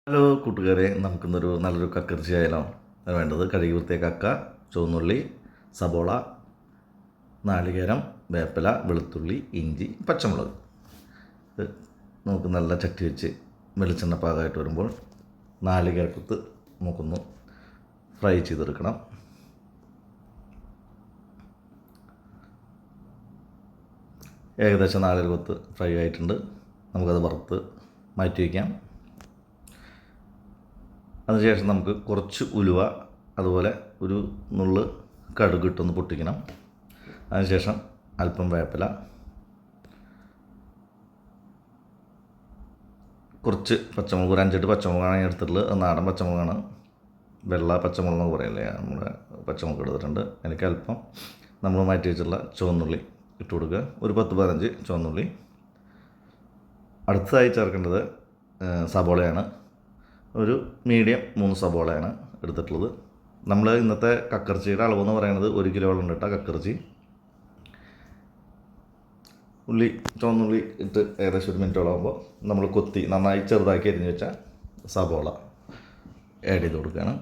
Hello കൂട്ടുകാരെ, നമുക്കിന്നൊരു നല്ലൊരു കക്കറിച്ചി ആയാലോ? വേണ്ടത് കഴുകി വൃത്തിയായ കക്ക, ചുവന്നുള്ളി, സബോള, നാളികേരം, വേപ്പില, വെളുത്തുള്ളി, ഇഞ്ചി, പച്ചമുളക്. ഇത് നമുക്ക് നല്ല ചട്ടി വെച്ച് വെളിച്ചെണ്ണ പാകമായിട്ട് വരുമ്പോൾ നാളികേരക്കുത്ത് നമുക്കൊന്ന് ഫ്രൈ ചെയ്തെടുക്കണം. ഏകദേശം നാളികേരക്കുത്ത് ഫ്രൈ ആയിട്ടുണ്ട്. നമുക്കത് വറുത്ത് മാറ്റി വയ്ക്കാം. അതിനുശേഷം നമുക്ക് കുറച്ച് ഉലുവ, അതുപോലെ ഒരു നുള്ള് കടുക് ഇട്ടൊന്ന് പൊട്ടിക്കണം. അതിനുശേഷം അല്പം വേപ്പില, കുറച്ച് പച്ചമുളക്, ഒരു 5-8 പച്ചമുളകാണ് എടുത്തിട്ടുള്ളത്. നാടൻ പച്ചമുളകാണ്, വെള്ള പച്ചമുളക് എന്ന് പറയില്ലേ, നമ്മുടെ പച്ചമുളക് എടുത്തിട്ടുണ്ട്. എനിക്ക് അല്പം നമ്മൾ മാറ്റി വെച്ചിട്ടുള്ള ചുവന്നുള്ളി ഇട്ട് കൊടുക്കുക, ഒരു 10-15 ചുവന്നുള്ളി. അടുത്തതായി ചേർക്കേണ്ടത് സബോളയാണ്. ഒരു മീഡിയം 3 സബോളയാണ് എടുത്തിട്ടുള്ളത്. നമ്മൾ ഇന്നത്തെ കക്കറിച്ചിയുടെ അളവെന്ന് പറയുന്നത് 1 കിലോളം ഇട്ട കക്കറിച്ചി. ചുവന്നുള്ളി ഇട്ട് ഏകദേശം 1 മിനിറ്റോളം ആകുമ്പോൾ നമ്മൾ കൊത്തി നന്നായി ചെറുതാക്കി അരിഞ്ഞ് വെച്ച സബോള ആഡ് ചെയ്ത് കൊടുക്കുകയാണ്.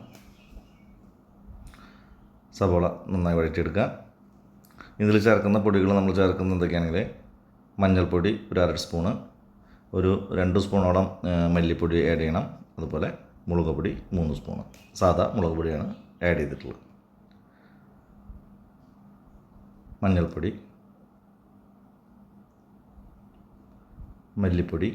സബോള നന്നായി വഴറ്റിയെടുക്കുക. ഇതിൽ ചേർക്കുന്ന പൊടികൾ നമ്മൾ ചേർക്കുന്ന എന്തൊക്കെയാണെങ്കിൽ മഞ്ഞൾപ്പൊടി ഒരു 1/2 സ്പൂണ്, ഒരു 2 സ്പൂണോളം മല്ലിപ്പൊടി ആഡ് ചെയ്യണം. അതുപോലെ മുളക് പൊടി 3 സ്പൂണ്, സാദാ മുളക് പൊടിയാണ് ആഡ് ചെയ്തിട്ടുള്ളത്. മഞ്ഞൾപ്പൊടി, മല്ലിപ്പൊടി,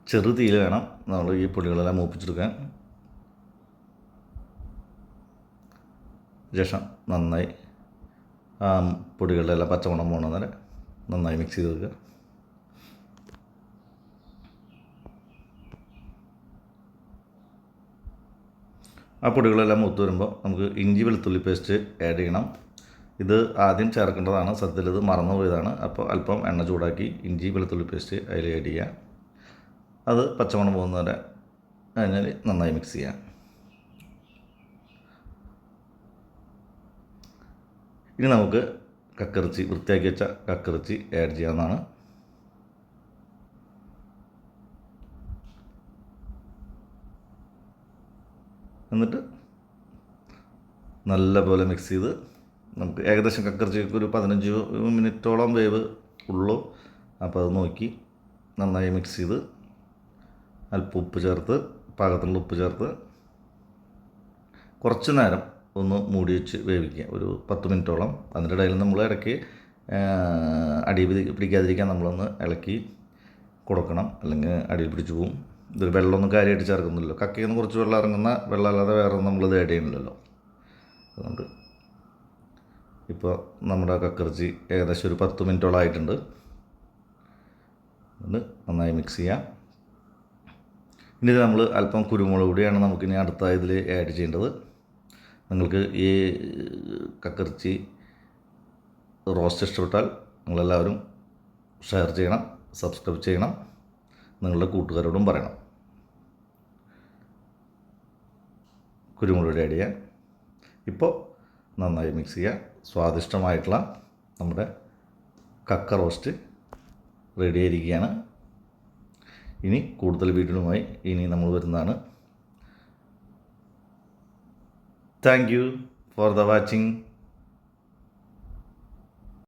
ചെറു തീയിൽ വേണം നമ്മൾ ഈ പൊടികളെല്ലാം മൂപ്പിച്ചെടുക്കാൻ. ശേഷം നന്നായി പൊടികളിലെല്ലാം പച്ചമണം പോകണം വരെ നന്നായി മിക്സ് ചെയ്ത് വെക്കുക. ആ പൊടികളെല്ലാം മൂത്ത് വരുമ്പോൾ നമുക്ക് ഇഞ്ചി വെളുത്തുള്ളി പേസ്റ്റ് ആഡ് ചെയ്യണം. ഇത് ആദ്യം ചേർക്കേണ്ടതാണ്, സത്യത്തിൽ ഇത് മറന്നു പോയതാണ്. അപ്പോൾ അല്പം എണ്ണ ചൂടാക്കി ഇഞ്ചി വെളുത്തുള്ളി പേസ്റ്റ് അതിൽ ആഡ് ചെയ്യുക. അത് പച്ചമണം പോകുന്നവരെ കഴിഞ്ഞാൽ നന്നായി മിക്സ് ചെയ്യുക. ഇനി നമുക്ക് കക്കറിച്ചി, വൃത്തിയാക്കി വെച്ച കക്കറിച്ചി ആഡ് ചെയ്യാവുന്നതാണ്. എന്നിട്ട് നല്ലപോലെ മിക്സ് ചെയ്ത് നമുക്ക് ഏകദേശം കക്കറിച്ചിക്ക് ഒരു 15 മിനിറ്റോളം വേവ് ഉള്ളൂ. അപ്പോൾ അത് നോക്കി നന്നായി മിക്സ് ചെയ്ത് അല്പം ഉപ്പ് ചേർത്ത്, പാകത്തിനുള്ള ഉപ്പ് ചേർത്ത് കുറച്ച് നേരം ഒന്ന് മൂടി വെച്ച് വേവിക്കുക, ഒരു 10 മിനിറ്റോളം. അതിൻ്റെ ഇടയിൽ നമ്മൾ ഇടയ്ക്ക് അടി പിടിക്കാതിരിക്കാൻ നമ്മളൊന്ന് ഇളക്കി കൊടുക്കണം, അല്ലെങ്കിൽ അടിയിൽ പിടിച്ച് പോവും. ഇത് വെള്ളമൊന്നും കാര്യമായിട്ട് ചേർക്കുന്നില്ലല്ലോ, കക്കയിൽ നിന്ന് കുറച്ച് വെള്ളം ഇറങ്ങുന്ന വെള്ളം അല്ലാതെ വേറെ നമ്മളിത് ആഡ് ചെയ്യുന്നില്ലല്ലോ. അതുകൊണ്ട് ഇപ്പോൾ നമ്മുടെ കക്കറിച്ചി ഏകദേശം ഒരു 10 മിനിറ്റോളം ആയിട്ടുണ്ട്. അത് നന്നായി മിക്സ് ചെയ്യാം. ഇനി നമ്മൾ അല്പം കുരുമുളക് പൊടിയാണ് നമുക്കിനി അടുത്ത ഇതിൽ ആഡ് ചെയ്യേണ്ടത്. നിങ്ങൾക്ക് ഈ കക്കറിച്ചി റോസ്റ്റ് ഇഷ്ടപ്പെട്ടാൽ നിങ്ങളെല്ലാവരും ഷെയർ ചെയ്യണം, സബ്സ്ക്രൈബ് ചെയ്യണം, നിങ്ങളുടെ കൂട്ടുകാരോടും പറയണം. കുരുമുളക് ആഡ് ചെയ്യാം. ഇപ്പോൾ നന്നായി മിക്സ് ചെയ്യുക. സ്വാദിഷ്ടമായിട്ടുള്ള നമ്മുടെ കക്ക റോസ്റ്റ് റെഡി ആയിരിക്കുകയാണ്. ഇനി കൂടുതൽ വീഡിയോയുമായി ഇനി നമ്മൾ വരുന്നതാണ്. Thank you for the watching.